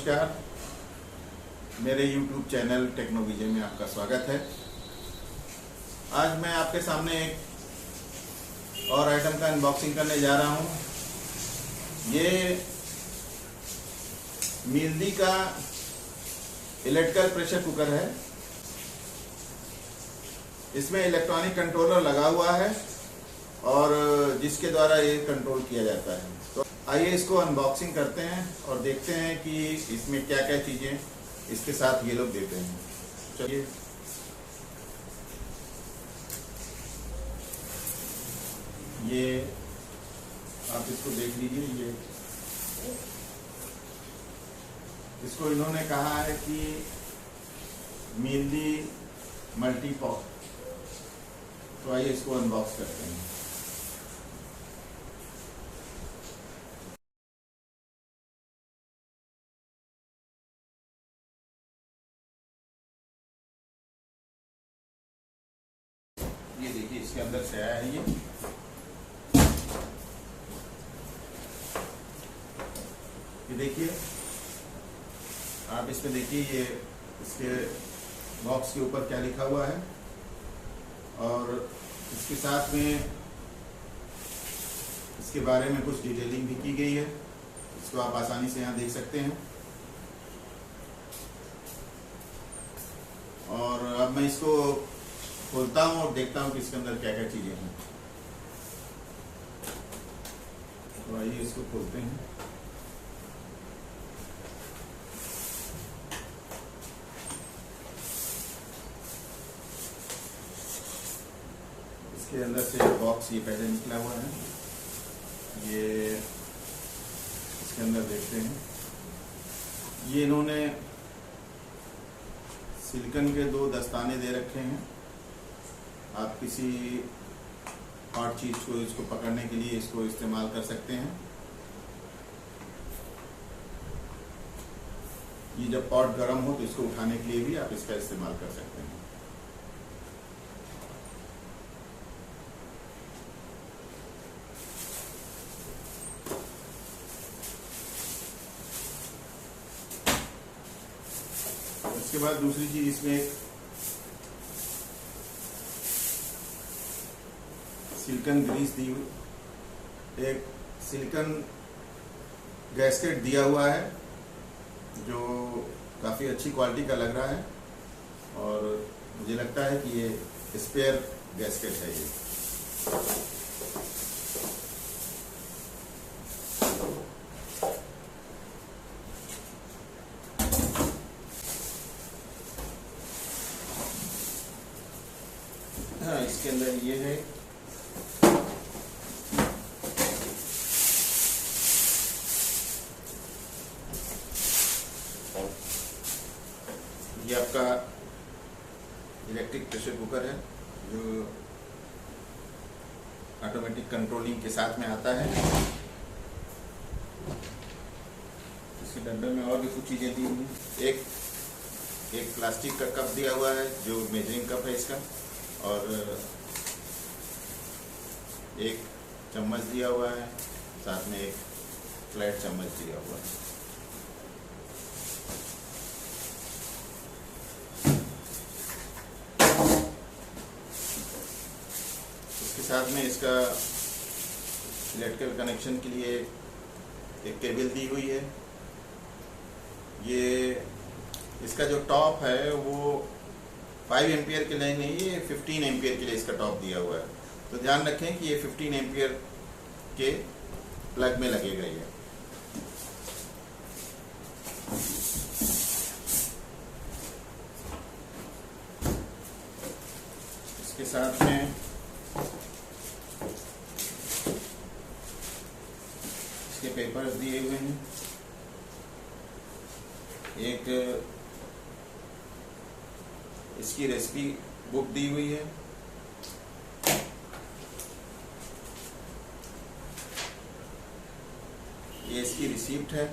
नमस्कार, मेरे YouTube channel Technovision में आपका स्वागत है। आज मैं आपके सामने एक और आइटम का अनबॉक्सिंग करने जा रहा हूँ। ये मिल्दी का इलेक्ट्रिकल प्रेशर कुकर है। इसमें इलेक्ट्रॉनिक कंट्रोलर लगा हुआ है और जिसके द्वारा ये कंट्रोल किया जाता है। तो आइए इसको अनबॉक्सिंग करते हैं और देखते हैं कि इसमें क्या क्या चीज़ें इसके साथ ये लोग देते हैं। चलिए, ये आप इसको देख लीजिए। ये इसको इन्होंने कहा है कि मिल्दी मल्टी पॉट। तो आइए इसको अनबॉक्स करते हैं। ये देखिए, इसके अंदर से आया है। ये देखिए, आप इसमें देखिए, ये इसके बॉक्स के ऊपर क्या लिखा हुआ है और इसके साथ में इसके बारे में कुछ डिटेलिंग भी की गई है। इसको आप आसानी से यहाँ देख सकते हैं। और अब मैं इसको खोलता हूँ और देखता हूँ कि इसके अंदर क्या क्या चीजें हैं। तो आइए इसको खोलते हैं। इसके अंदर से बॉक्स ये पहले निकला हुआ है। ये इसके अंदर देखते हैं। ये इन्होंने सिलिकॉन के 2 दस्ताने दे रखे हैं। आप किसी हॉट चीज को इसको पकड़ने के लिए इसको इस्तेमाल कर सकते हैं। ये जब पॉट गर्म हो तो इसको उठाने के लिए भी आप इसका इस्तेमाल कर सकते हैं। इसके बाद दूसरी चीज, इसमें सिलिकॉन ग्रीस दी हुई, एक सिलिकॉन गैस्केट दिया हुआ है जो काफ़ी अच्छी क्वालिटी का लग रहा है और मुझे लगता है कि ये स्पेयर गैस्केट है। ये हाँ, इसके अंदर ये है। ये आपका इलेक्ट्रिक प्रेशर कुकर है जो ऑटोमेटिक कंट्रोलिंग के साथ में आता है। इसके डंडे में और भी कुछ चीज़ें दी हुई हैं। एक प्लास्टिक का कप दिया हुआ है जो मेजरिंग कप है इसका, और एक चम्मच दिया हुआ है, साथ में एक फ्लैट चम्मच दिया हुआ है। इसके साथ में इसका इलेक्ट्रिकल कनेक्शन के लिए एक केबल दी हुई है। ये इसका जो टॉप है वो 5 एम्पियर के लिए नहीं है, 15 एम्पियर के लिए इसका टॉप दिया हुआ है। तो ध्यान रखें कि ये 15 एम्पियर के प्लग में लगेगा। ये इसके साथ में इसके पेपर्स दिए हुए हैं। एक इसकी रेसिपी बुक दी हुई है। ये इसकी रिसीप्ट है।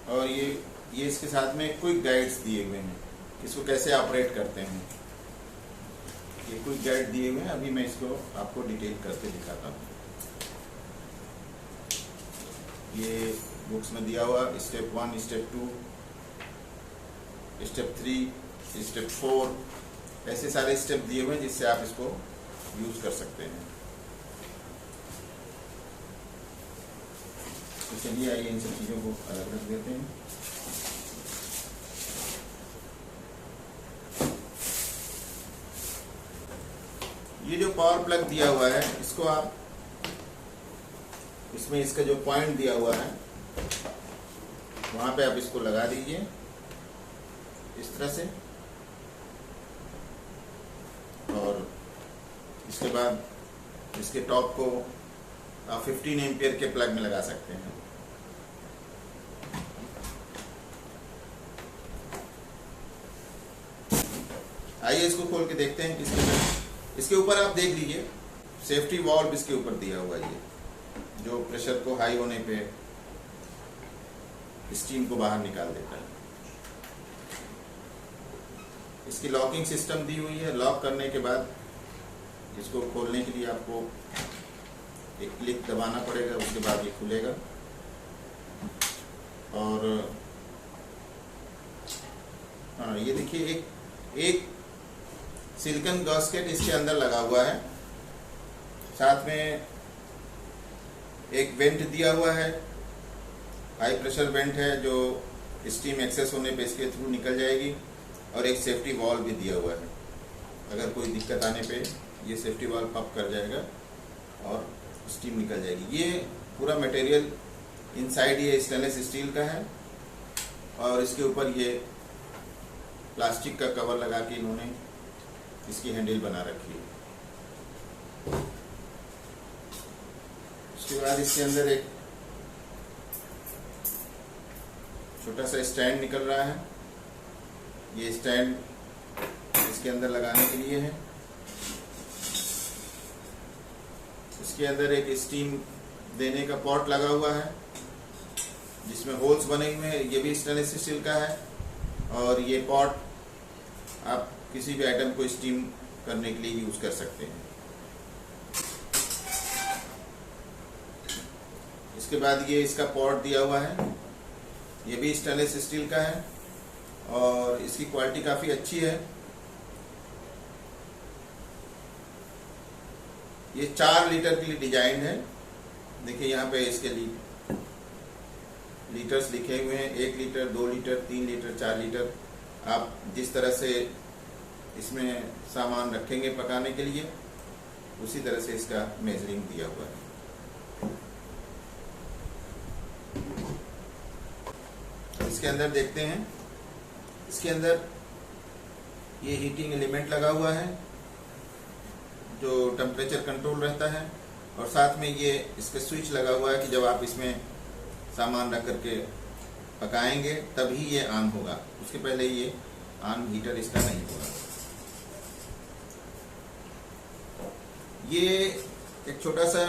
और ये इसके साथ में क्विक गाइड्स दिए हुए हैं, इसको कैसे ऑपरेट करते हैं। ये कुछ गाइड दिए हुए हैं, अभी मैं इसको आपको डिटेल करके दिखाता हूँ। ये बुक्स में दिया हुआ स्टेप 1, स्टेप 2, स्टेप 3, स्टेप 4, ऐसे सारे स्टेप दिए हुए हैं जिससे आप इसको यूज कर सकते हैं। तो चलिए आइए इन सब चीज़ों को अलग रख देते हैं। ये जो पावर प्लग दिया हुआ है, इसको आप इसमें इसका जो पॉइंट दिया हुआ है वहां पे आप इसको लगा दीजिए इस तरह से, और इसके बाद इसके टॉप को आप 15 एम्पियर के प्लग में लगा सकते हैं। आइए इसको खोल के देखते हैं इसके ऊपर आप देख लीजिए सेफ्टी वाल्व इसके ऊपर दिया हुआ है, ये जो प्रेशर को हाई होने पे स्टीम को बाहर निकाल देता है। इसकी लॉकिंग सिस्टम दी हुई है। लॉक करने के बाद इसको खोलने के लिए आपको एक क्लिक दबाना पड़ेगा, उसके बाद ये खुलेगा। और हाँ, ये देखिए एक सिलिकॉन गैस्केट इसके अंदर लगा हुआ है, साथ में एक वेंट दिया हुआ है, हाई प्रेशर वेंट है जो स्टीम एक्सेस होने पे इसके थ्रू निकल जाएगी, और एक सेफ्टी वाल्व भी दिया हुआ है। अगर कोई दिक्कत आने पे ये सेफ्टी वाल्व पप कर जाएगा और स्टीम निकल जाएगी। ये पूरा मटेरियल इनसाइड ये स्टेनलेस स्टील का है, और इसके ऊपर ये प्लास्टिक का कवर लगा के इन्होंने इसकी हैंडल बना रखी है। उसके बाद इसके अंदर एक छोटा सा स्टैंड निकल रहा है। ये स्टैंड इसके अंदर लगाने के लिए है। इसके अंदर एक स्टीम देने का पॉट लगा हुआ है जिसमें होल्स बने हुए हैं, ये भी स्टेनलेस स्टील का है। और ये पॉट आप किसी भी आइटम को स्टीम करने के लिए यूज कर सकते हैं। इसके बाद ये इसका पॉट दिया हुआ है, ये भी स्टेनलेस स्टील का है और इसकी क्वालिटी काफी अच्छी है। ये 4 लीटर के लिए डिजाइन है। देखिए यहाँ पे इसके लिए लीटर्स लिखे हुए हैं, 1 लीटर, 2 लीटर, 3 लीटर, 4 लीटर। आप जिस तरह से इसमें सामान रखेंगे पकाने के लिए, उसी तरह से इसका मेजरिंग दिया हुआ है। इसके अंदर देखते हैं, इसके अंदर ये हीटिंग एलिमेंट लगा हुआ है जो टेम्परेचर कंट्रोल रहता है, और साथ में ये इसका स्विच लगा हुआ है कि जब आप इसमें सामान रख करके पकाएंगे तभी ये ऑन होगा, उसके पहले ये ऑन हीटर इसका नहीं होगा। ये एक छोटा सा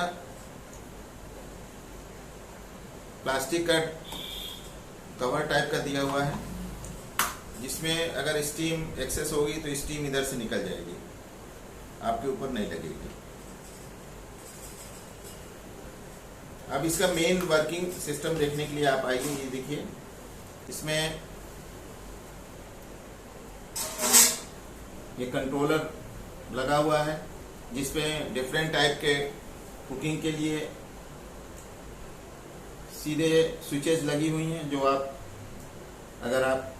प्लास्टिक का कवर टाइप का दिया हुआ है, जिसमें अगर स्टीम एक्सेस होगी तो स्टीम इधर से निकल जाएगी, आपके ऊपर नहीं लगेगी। अब इसका मेन वर्किंग सिस्टम देखने के लिए आप आइए, ये देखिए इसमें ये कंट्रोलर लगा हुआ है जिसमें डिफरेंट टाइप के कुकिंग के लिए सीधे स्विचेस लगी हुई हैं। जो आप अगर आप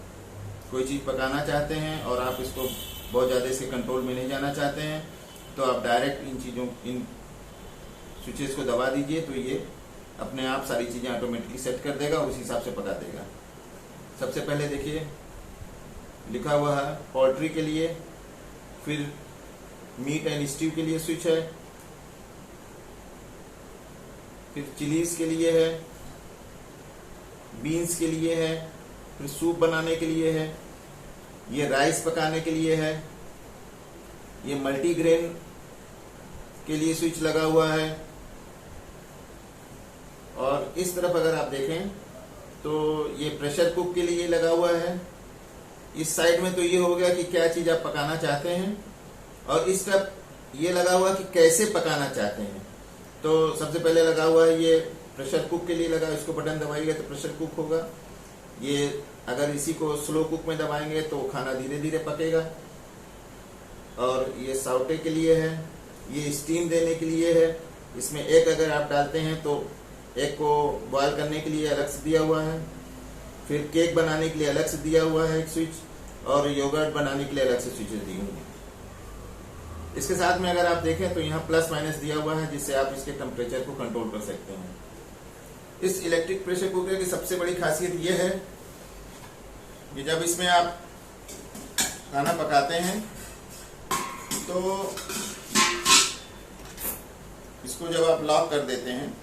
कोई चीज़ पकाना चाहते हैं और आप इसको बहुत ज़्यादा इसके कंट्रोल में नहीं जाना चाहते हैं, तो आप डायरेक्ट इन स्विचेस को दबा दीजिए, तो ये अपने आप सारी चीज़ें ऑटोमेटिकली सेट कर देगा और उस हिसाब से पका देगा। सबसे पहले देखिए लिखा हुआ है पोल्ट्री के लिए, फिर मीट एंड स्टीव के लिए स्विच है, फिर चिलीज के लिए है, बीन्स के लिए है, फिर सूप बनाने के लिए है, ये राइस पकाने के लिए है, ये मल्टीग्रेन के लिए स्विच लगा हुआ है। और इस तरफ अगर आप देखें तो ये प्रेशर कुक के लिए लगा हुआ है। इस साइड में तो ये हो गया कि क्या चीज आप पकाना चाहते हैं, और इस तरफ ये लगा हुआ कि कैसे पकाना चाहते हैं। तो सबसे पहले लगा हुआ है ये प्रेशर कुक के लिए लगा, इसको बटन दबाइएगा तो प्रेशर कुक होगा। ये अगर इसी को स्लो कुक में दबाएंगे तो खाना धीरे धीरे पकेगा। और ये साउटे के लिए है, ये स्टीम देने के लिए है। इसमें एग अगर आप डालते हैं तो एग को बॉयल करने के लिए अलग से दिया हुआ है, फिर केक बनाने के लिए अलग से दिया हुआ है एक स्विच, और योगर्ट बनाने के लिए अलग से स्विचेस दी होंगी। इसके साथ में अगर आप देखें तो यहाँ प्लस माइनस दिया हुआ है, जिससे आप इसके टेम्परेचर को कंट्रोल कर सकते हैं। इस इलेक्ट्रिक प्रेशर कुकर की सबसे बड़ी खासियत यह है कि जब इसमें आप खाना पकाते हैं तो इसको जब आप लॉक कर देते हैं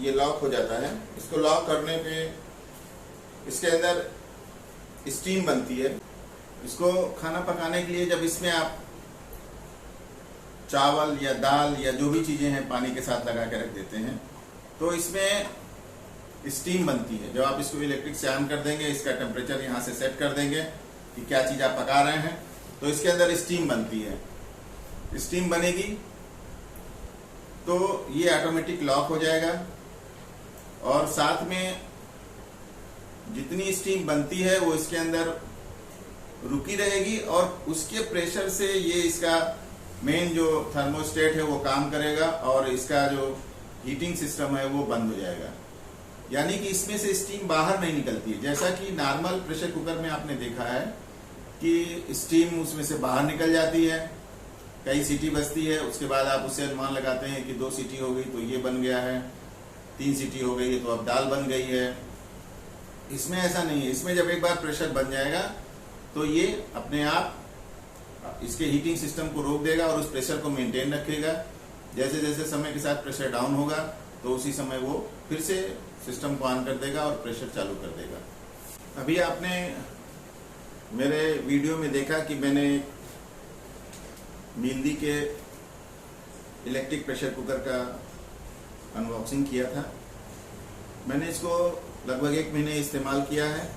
ये लॉक हो जाता है। इसको लॉक करने पे इसके अंदर स्टीम बनती है। इसको खाना पकाने के लिए जब इसमें आप चावल या दाल या जो भी चीजें हैं पानी के साथ लगा के रख देते हैं तो इसमें स्टीम बनती है। जब आप इसको इलेक्ट्रिक से ऑन कर देंगे, इसका टेम्परेचर यहाँ से सेट कर देंगे कि क्या चीज आप पका रहे हैं, तो इसके अंदर स्टीम बनती है। स्टीम बनेगी तो ये ऑटोमेटिक लॉक हो जाएगा और साथ में जितनी स्टीम बनती है वो इसके अंदर रुकी रहेगी और उसके प्रेशर से ये इसका मेन जो थर्मोस्टेट है वो काम करेगा और इसका जो हीटिंग सिस्टम है वो बंद हो जाएगा। यानी कि इसमें से स्टीम बाहर नहीं निकलती है। जैसा कि नॉर्मल प्रेशर कुकर में आपने देखा है कि स्टीम उसमें से बाहर निकल जाती है, कई सीटी बजती है, उसके बाद आप उससे अनुमान लगाते हैं कि 2 सीटी हो गई तो ये बन गया है, 3 सीटी हो गई है तो अब दाल बन गई है। इसमें ऐसा नहीं है। इसमें जब एक बार प्रेशर बन जाएगा तो ये अपने आप इसके हीटिंग सिस्टम को रोक देगा और उस प्रेशर को मेंटेन रखेगा। जैसे जैसे समय के साथ प्रेशर डाउन होगा तो उसी समय वो फिर से सिस्टम को ऑन कर देगा और प्रेशर चालू कर देगा। अभी आपने मेरे वीडियो में देखा कि मैंने मिल्दी के इलेक्ट्रिक प्रेशर कुकर का अनबॉक्सिंग किया था। मैंने इसको लगभग 1 महीने इस्तेमाल किया है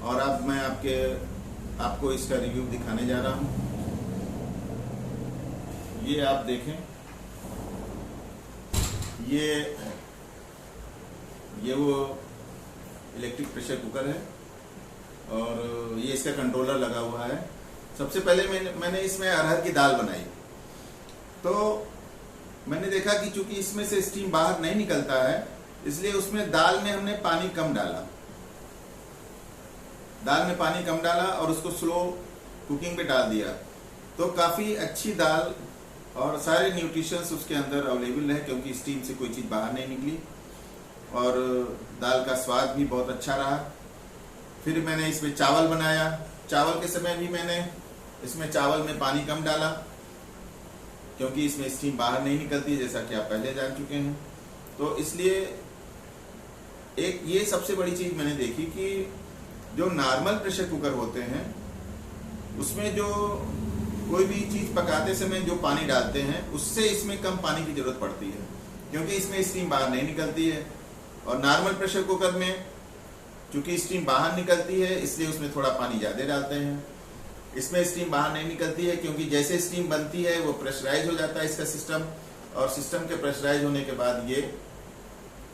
और अब मैं आपको इसका रिव्यू दिखाने जा रहा हूँ। ये आप देखें, ये वो इलेक्ट्रिक प्रेशर कुकर है और ये इसका कंट्रोलर लगा हुआ है। सबसे पहले मैंने इसमें अरहर की दाल बनाई तो मैंने देखा कि चूंकि इसमें से स्टीम बाहर नहीं निकलता है इसलिए उसमें दाल में हमने पानी कम डाला। दाल में पानी कम डाला और उसको स्लो कुकिंग पे डाल दिया तो काफ़ी अच्छी दाल और सारे न्यूट्रिशंस उसके अंदर अवेलेबल है, क्योंकि स्टीम से कोई चीज़ बाहर नहीं निकली और दाल का स्वाद भी बहुत अच्छा रहा। फिर मैंने इसमें चावल बनाया। चावल के समय भी मैंने इसमें चावल में पानी कम डाला क्योंकि इसमें स्टीम बाहर नहीं निकलती है, जैसा कि आप पहले जान चुके हैं। तो इसलिए एक ये सबसे बड़ी चीज़ मैंने देखी कि जो नॉर्मल प्रेशर कुकर होते हैं उसमें जो कोई भी चीज़ पकाते समय जो पानी डालते हैं उससे इसमें कम पानी की जरूरत पड़ती है, क्योंकि इसमें स्टीम बाहर नहीं निकलती है। और नॉर्मल प्रेशर कुकर में चूंकि स्टीम बाहर निकलती है इसलिए उसमें थोड़ा पानी ज़्यादा डालते हैं। इसमें स्टीम बाहर नहीं निकलती है क्योंकि जैसे स्टीम बनती है वो प्रेशराइज हो जाता है इसका सिस्टम, और सिस्टम के प्रेशराइज होने के बाद ये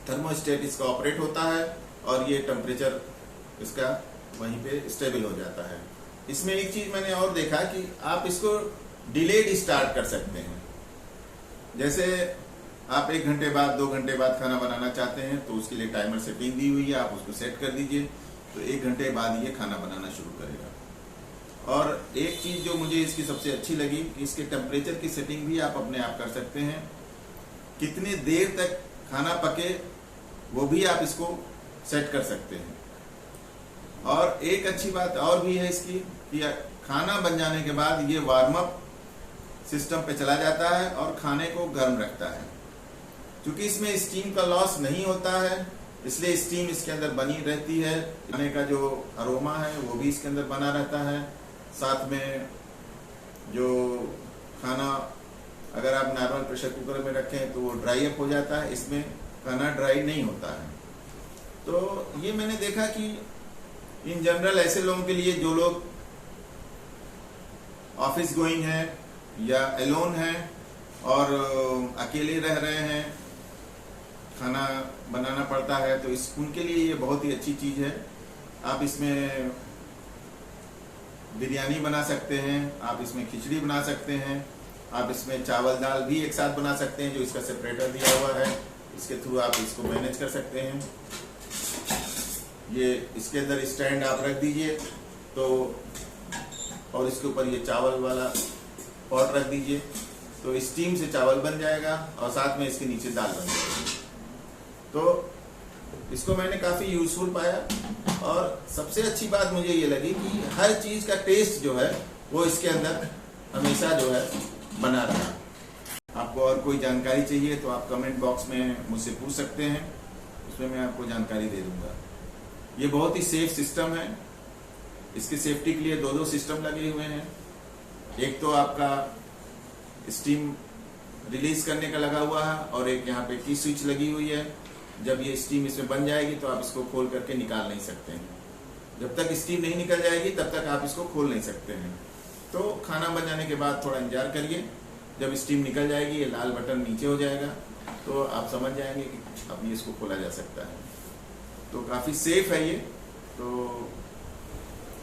थर्मोस्टेट इसका ऑपरेट होता है और ये टेम्परेचर इसका वहीं पे स्टेबल हो जाता है। इसमें एक चीज़ मैंने और देखा कि आप इसको डिलेड स्टार्ट कर सकते हैं। जैसे आप 1 घंटे बाद 2 घंटे बाद खाना बनाना चाहते हैं तो उसके लिए टाइमर सेटिंग दी हुई है, आप उसको सेट कर दीजिए तो 1 घंटे बाद ये खाना बनाना शुरू करेगा। और एक चीज़ जो मुझे इसकी सबसे अच्छी लगी कि इसके टेम्परेचर की सेटिंग भी आप अपने आप कर सकते हैं। कितनी देर तक खाना पके वो भी आप इसको सेट कर सकते हैं। और एक अच्छी बात और भी है इसकी कि खाना बन जाने के बाद ये वार्म अप सिस्टम पे चला जाता है और खाने को गर्म रखता है। क्योंकि इसमें स्टीम का लॉस नहीं होता है इसलिए स्टीम इसके अंदर बनी रहती है। खाने का जो अरोमा है वो भी इसके अंदर बना रहता है। साथ में जो खाना अगर आप नॉर्मल प्रेशर कुकर में रखें तो वो ड्राई अप हो जाता है, इसमें खाना ड्राई नहीं होता है। तो ये मैंने देखा कि इन जनरल ऐसे लोगों के लिए जो लोग ऑफिस गोइंग है या एलोन है और अकेले रह रहे हैं, खाना बनाना पड़ता है, तो उनके लिए ये बहुत ही अच्छी चीज़ है। आप इसमें बिरयानी बना सकते हैं, आप इसमें खिचड़ी बना सकते हैं, आप इसमें चावल दाल भी एक साथ बना सकते हैं, जो इसका सेपरेटर दिया हुआ है, इसके थ्रू आप इसको मैनेज कर सकते हैं। ये इसके अंदर स्टैंड आप रख दीजिए तो, और इसके ऊपर ये चावल वाला पॉट रख दीजिए, तो स्टीम से चावल बन जाएगा और साथ में इसके नीचे दाल बन जाएगी। तो इसको मैंने काफ़ी यूजफुल पाया और सबसे अच्छी बात मुझे ये लगी कि हर चीज़ का टेस्ट जो है वो इसके अंदर हमेशा जो है बना रहा। आपको और कोई जानकारी चाहिए तो आप कमेंट बॉक्स में मुझसे पूछ सकते हैं, उसमें मैं आपको जानकारी दे दूंगा। ये बहुत ही सेफ सिस्टम है। इसकी सेफ्टी के लिए दो सिस्टम लगे हुए हैं। एक तो आपका स्टीम रिलीज करने का लगा हुआ है और एक यहाँ पे की स्विच लगी हुई है। जब ये स्टीम इसमें बन जाएगी तो आप इसको खोल करके निकाल नहीं सकते हैं। जब तक स्टीम नहीं निकल जाएगी तब तक आप इसको खोल नहीं सकते हैं। तो खाना बन जाने के बाद थोड़ा इंतजार करिए, जब स्टीम निकल जाएगी ये लाल बटन नीचे हो जाएगा तो आप समझ जाएंगे कि अब इसको खोला जा सकता है। तो काफ़ी सेफ है ये। तो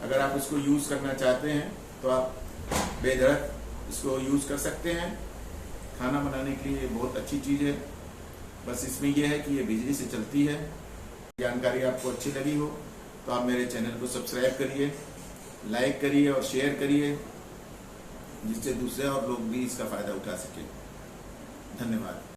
अगर आप इसको यूज़ करना चाहते हैं तो आप बेधड़क इसको यूज़ कर सकते हैं। खाना बनाने के लिए बहुत अच्छी चीज़ है। बस इसमें यह है कि ये बिजली से चलती है। जानकारी आपको अच्छी लगी हो तो आप मेरे चैनल को सब्सक्राइब करिए, लाइक करिए और शेयर करिए, जिससे दूसरे और लोग भी इसका फ़ायदा उठा सकें। धन्यवाद।